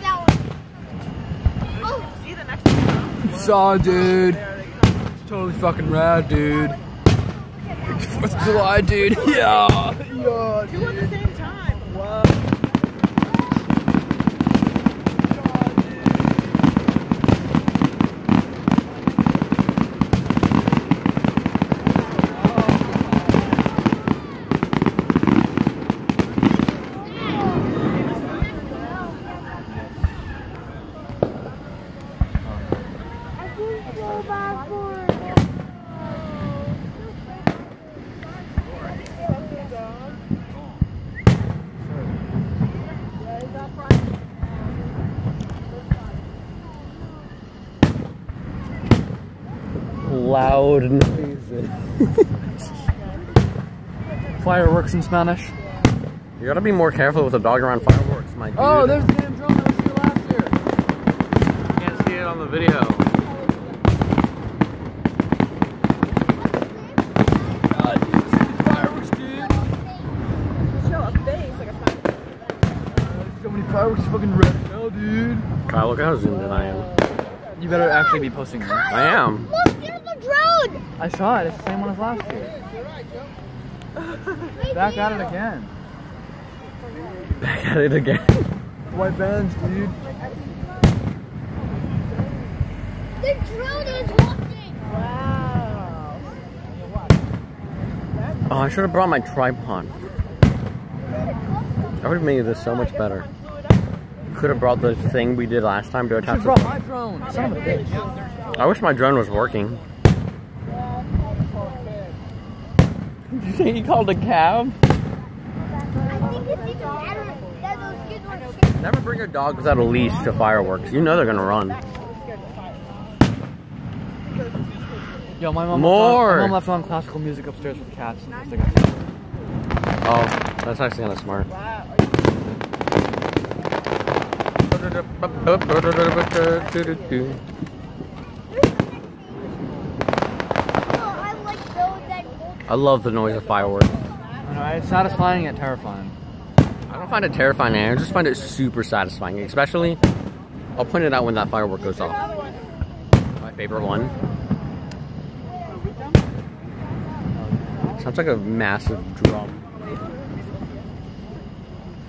that one. Oh. See the next one? Saw, dude. It's totally fucking rad, dude. It's 4th of July, dude. Yeah. Yeah, Two at the same time. Whoa. Loud noises. Fireworks in Spanish. You gotta be more careful with the dog around fireworks, my dude. Oh, there's the damn drone that was here last year. You can't see it on the video. God, dude, see these fireworks, dude. Show a face like a fire. So many fireworks fucking red now, dude. Kyle, look how zoomed in I am. You better actually be posting this. I am. Look, there's the drone. I saw it. It's the same one as last year. Back at it again. Back at it again. White bands, dude. The drone is walking. Wow. Oh, I should have brought my tripod. That would have made this so much better. Could have brought the thing we did last time to You attach should brought my drone. Son of a bitch. I wish my drone was working. Did you say he called a cab? I think it's even better that those kids were scared. Never bring your dog without a leash to fireworks. You know they're gonna run. Yo, my mom left on classical music upstairs with the cats. Oh, that's actually kind of smart. I love the noise of fireworks. I know, it's satisfying yet terrifying. I don't find it terrifying, I just find it super satisfying. Especially, I'll point it out when that firework goes off. My favorite one. Sounds like a massive drum.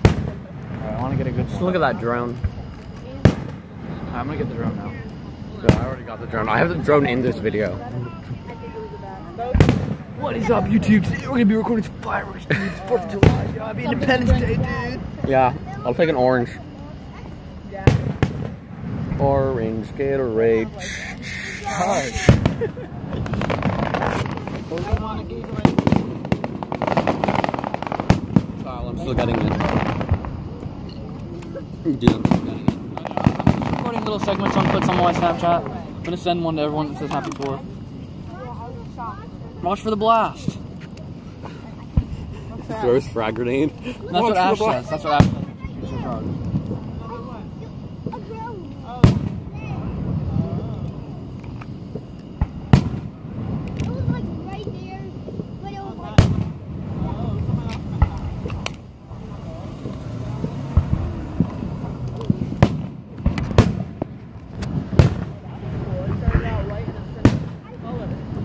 Alright, I want to get a good Just one. look at that drone. I'm gonna get the drone now. Yeah, I already got the drone. I have the drone in this video. What is up, YouTube? Today we're gonna be recording some fireworks, dude. It's 4th of July. Yeah, happy Independence Day, dude. Yeah, I'll take an orange. Orange Gatorade. Kyle, I'm still getting it. Dude, I'm still getting it. I'm recording little segments on clips on my Snapchat. I'm gonna send one to everyone that says Happy 4th. Watch for the blast. Throws frag grenade. That's what Ash says. That's what Ash says. She's so proud. It was like right there, but it was like.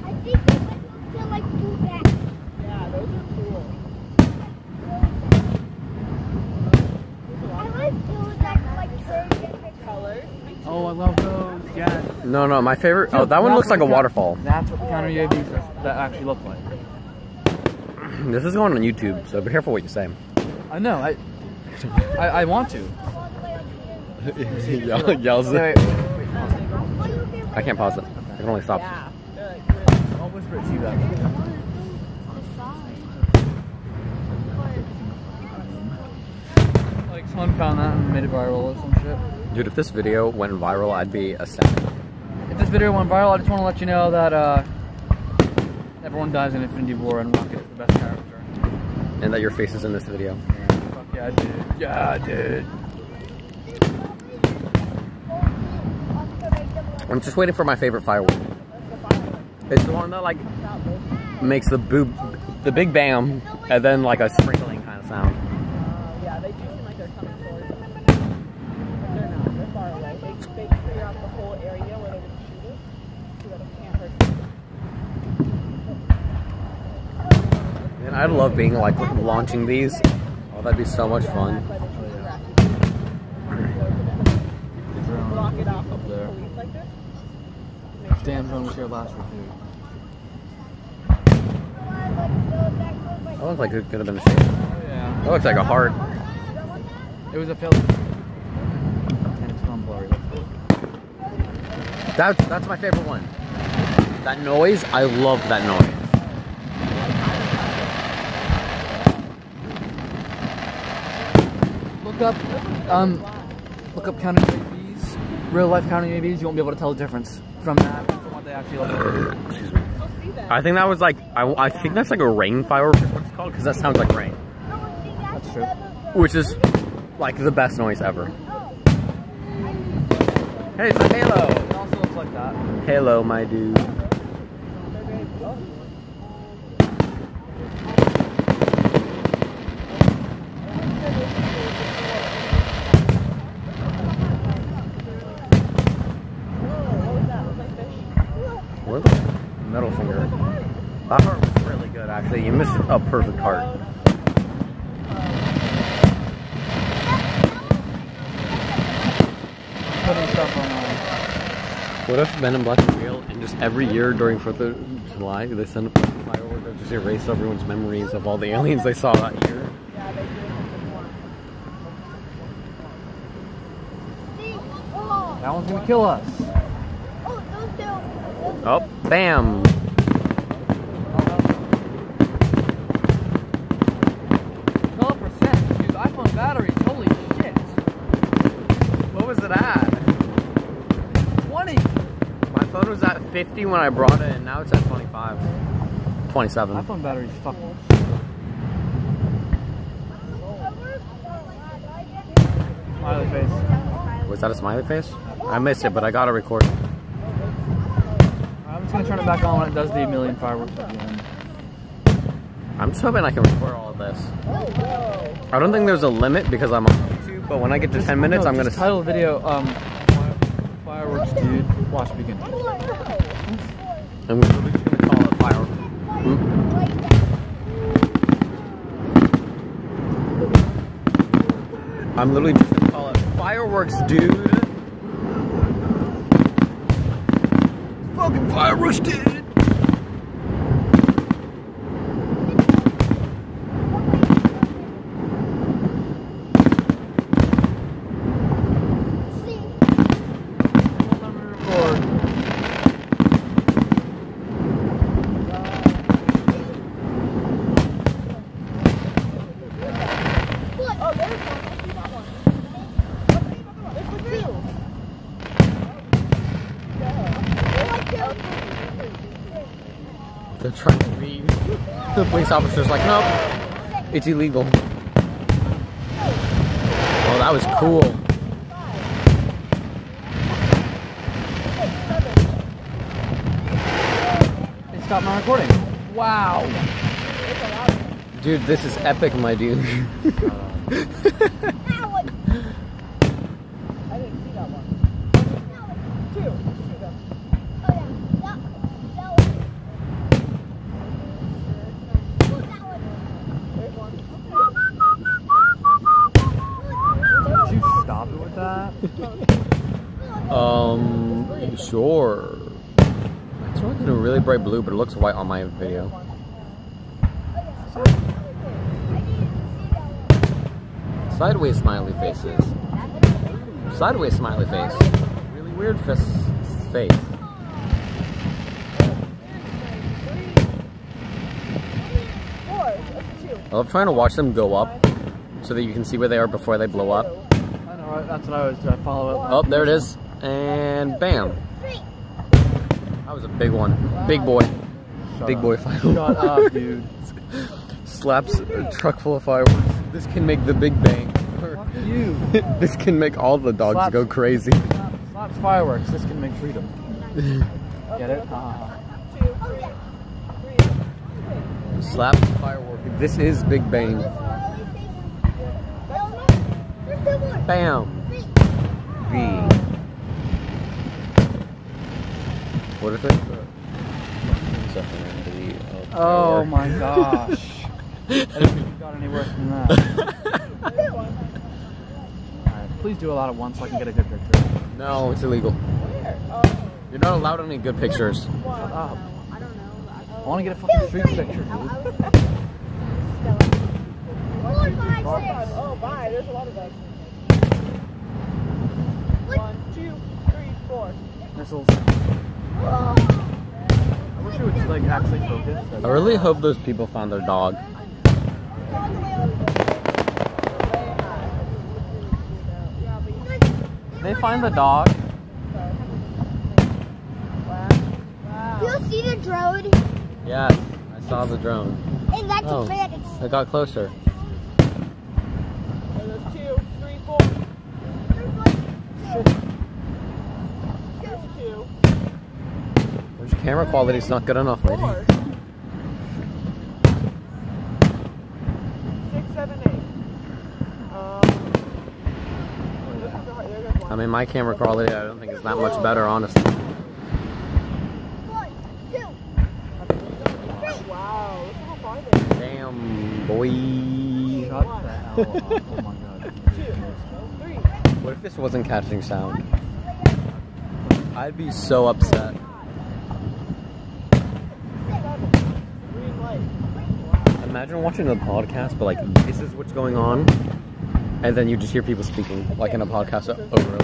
I think it went to like do that. Yeah, those are cool. I like those that like turn different Colors. Oh, I love those. Yeah. No, my favorite. Oh, that one looks like a waterfall. That's what the counter UAVs that actually look like. This is going on YouTube, so be careful what you say. I know. I want to. Yells Wait, it. wait. I can't pause it. I can only stop. Yeah. They're like really I'll whisper it to you that. Like someone found that and made it viral or some shit. Dude, if this video went viral, I'd be ecstatic. If this video went viral, I just want to let you know that everyone dies in Infinity War and Rocket is the best character. And that your face is in this video. Fuck yeah, dude. Yeah, dude. I'm just waiting for my favorite firework. It's the one that like makes the big bam and then like a sprinkling kind of sound. yeah, they do seem like they're coming towards us. But they're not. far away. They clear out the whole area where they would shoot it so that it can't hurt people. And I'd love being like launching these. Oh, that'd be so much fun. Block it off Up there. police like this. Damn, phone was here last week, dude. That looks like it could have been a shape. Yeah. That looks like a heart. It was a failed. And it's gone blurry. That's my favorite one. That noise, I love that noise. Look up counting UAVs, real life counting UAVs. You won't be able to tell the difference from that to what they actually look like. Excuse me. I think that was like, I think that's like a rain firework is what it's called, because that sounds like rain. That's true. Which is like the best noise ever. Hey, it's a halo. It also looks like that. Halo, my dude. What? Middle finger. That heart was really good, actually. You missed a perfect heart. Putting stuff on. What if Men in Black is real and just every year during 4th of July they send up a firework that just erase everyone's memories of all the aliens they saw that year? That one's gonna kill us. Oh, bam! 12%. Dude, iPhone batteries. Holy shit. What was it at? 20. My phone was at 50 when I brought it and now it's at 25. 27. iPhone batteries fucking. Smiley face. Was that a smiley face? I missed it, but I got a record. I'm just gonna turn it back on when it does the million fireworks again. I'm just hoping I can record all of this. I don't think there's a limit because I'm on YouTube, but when I get to 10 minutes, I'm gonna title the video fireworks, dude. Watch begin. I'm literally just gonna call it fireworks. I'm literally just gonna call it fireworks, dude. Fucking fireworks, dude. They're trying to leave. The police officer's like, nope, it's illegal. Oh, that was cool. They stopped my recording. Wow. Dude, this is epic, my dude. I didn't see that one. Two. Did you stop it with that? Sure. It's only in a really bright blue, but it looks white on my video. Sideways smiley faces. Sideways smiley face. Really weird face. I love trying to watch them go up so that you can see where they are before they blow up. I know, right? That's what I was trying to follow up. Oh, there it is. And bam. That was a big one. Big boy. Big boy fireworks. Shut up, dude. Slaps a truck full of fireworks. This can make the Big Bang. Fuck you. This can make all the dogs Slaps. go crazy. Slaps fireworks. This can make freedom. Get it? Slaps fireworks. This is Big Bang. Bam. be? What if it's Oh my gosh. I didn't think you got any worse than that. Alright, please do a lot at once so I can get a good picture. No, it's illegal. You're not allowed any good pictures. Shut up. I want to get a fucking street picture, dude. 4, 5, 6. Oh, bye. There's a lot of us. 1, 2, 3, 4. Missiles. I wish it would like actually focus. I really hope those people found their dog. They find the dog. Do you see the drone? Yes, I saw the drone. And that's Oh. a man. It's It got closer. There's 2, 3, 4. There's 2, There's camera quality's not good enough, lady. 4. 6, 7, 8. I mean, my camera quality, I don't think is that much better, honestly. 1, 2, 3. Wow, look how far they are. Damn, boy. Shut the hell up. Oh my god. 2, 3. What if this wasn't catching sound? I'd be so upset. Green light. Imagine watching a podcast, but like, this is what's going on, and then you just hear people speaking, like in a podcast overlay.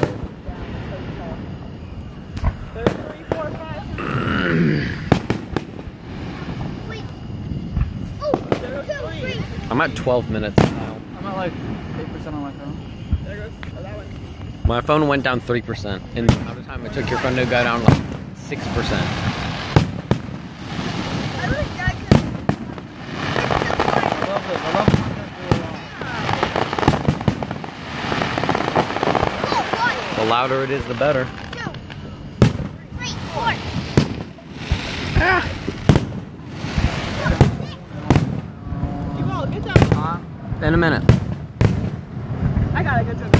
There's 3, 4, 5, 6. Wait. Oh, 2, 3. I'm at 12 minutes now. I'm at like 8% on my phone. There goes. Oh, that one. My phone went down 3%, in the amount of time it took your phone to go down like 6%. I wish I could. I love it. I love it. The louder it is, the better. 2, 3, 4. Keep going. Good job. In a minute. I got it. Good job.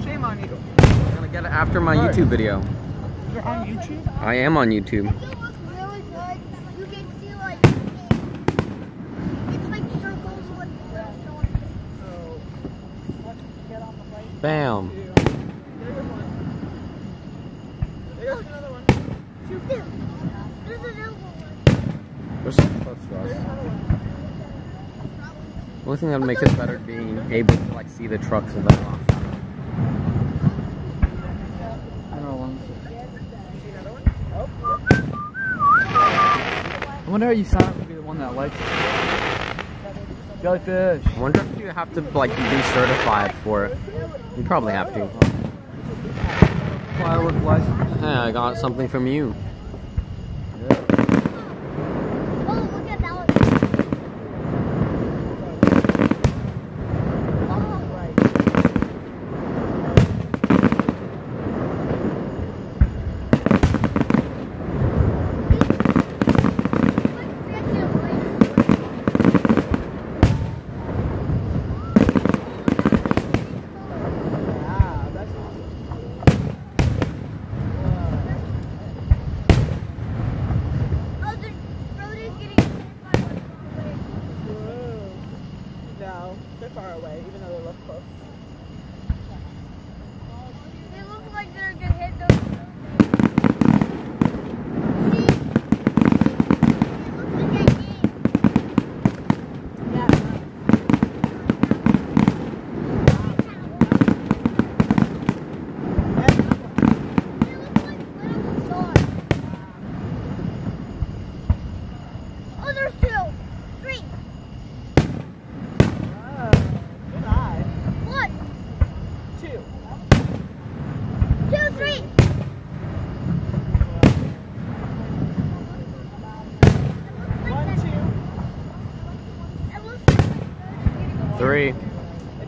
Shame on you. I'm gonna get it after my YouTube video. You're on YouTube? I am on YouTube. If you look really good, you can see like it's like circles with Bam. There goes one. There goes another one. There's another one. There's some close to us. The only thing that would make this better being able to like see the trucks and then off. I don't know. See another one? I wonder how you sign up to be the one that likes it. Jellyfish. I wonder if you have to like be certified for it. You probably have to. Firework license. Hey, I got something from you. Oh, look at that one. Ah, that's awesome. Oh, the road is getting hit by one. Whoa. No, they're far away, even though they look close. They look like they're gonna hit those. See? It looks like that game. Yeah. They look like little stars. Oh, there's 2, 3, Good eye. 1, 2. 2, 3. One, 2. It looks like that road 3. It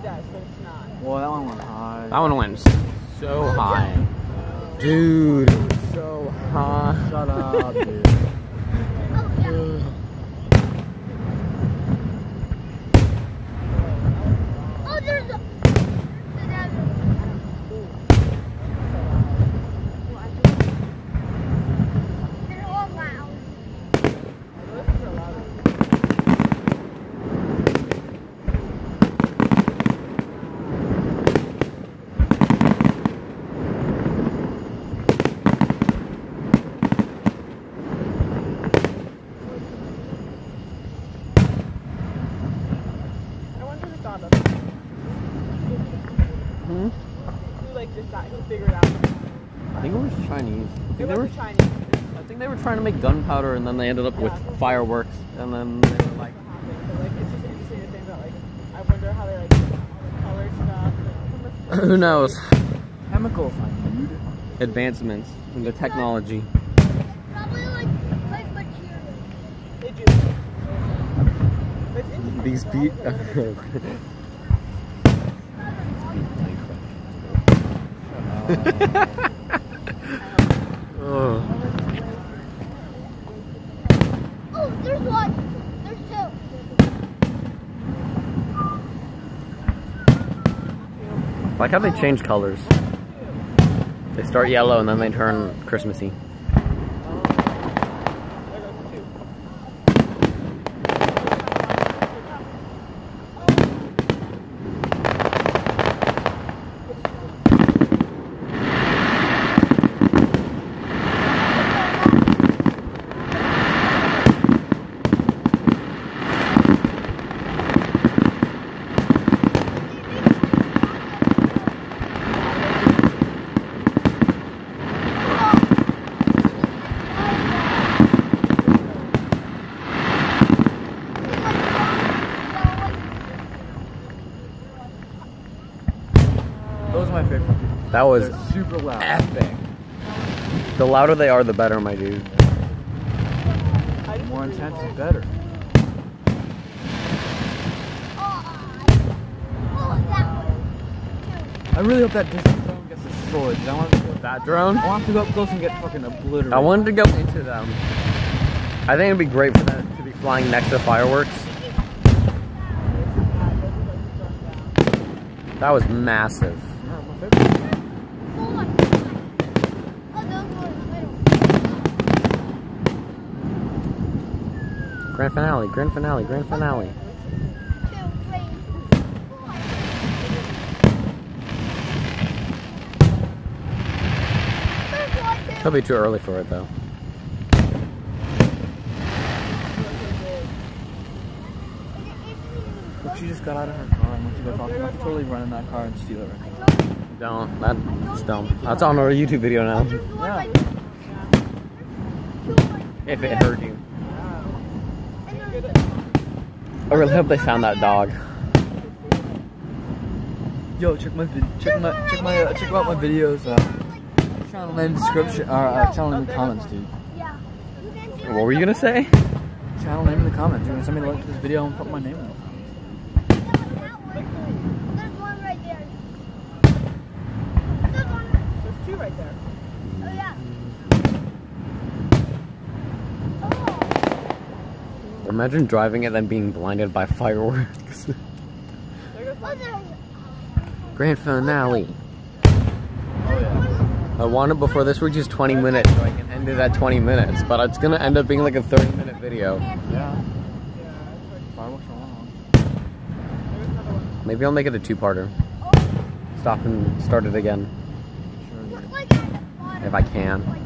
does, but it's not. Well, that one went high. That one went so high. Dude, it was so high. Shut up, dude. is getting. Oh, yeah. Oh, there's a. he figured out. I think it was Chinese. It was Chinese. I think they were trying to make gunpowder, and then they ended up with fireworks, and then they were like, Like, it's just interesting to think about. Like, I wonder how they like all the color stuff. who knows? Chemicals, my dude. Advancements in the technology. Probably like material. They do. But it's interesting. These Oh. Oh, there's one. There's two. Like how they change colors. They start yellow and then they turn Christmassy. Those are my favorite. That was They're super loud. epic. The louder they are, the better, my dude. The more intense, the better. Oh, that one. I really hope that distant drone gets destroyed. I want to go, That drone? I want to go up close and get fucking obliterated. I wanted to go into them. I think it'd be great for them to be flying next to fireworks. That was massive. Yeah, my favorite. Oh, those ones. Grand finale, grand finale, grand finale. 2, 3, 4. There's one, two. It'll be too early for it though. Look, she just got out of her car and went to go talk to her. I could totally run in that car and steal it right now. Don't. That's dumb. That's on our YouTube video now. There's one Yeah. right there. Two right If it hurt you. And there's I really hope they found that dog. Yo, check out my videos. Channel name description or channel name in the comments, dude. yeah. You can see What were you gonna say? Channel name in the comments. You're gonna send me the link to this video and put my name in it. that one. There's one right there. There's one. There's two right there. Oh, yeah. Oh. Imagine driving it and being blinded by fireworks. There goes Oh, there's Grand finale. Oh yeah. I want it before this reaches 20 minutes so I can end it at 20 minutes, but it's gonna end up being like a 30-minute video. Yeah. Yeah, it's like Fireworks are long. there's another one. Maybe I'll make it a two-parter. Stop and start it again Sure. look like at the bottom. if I can. Like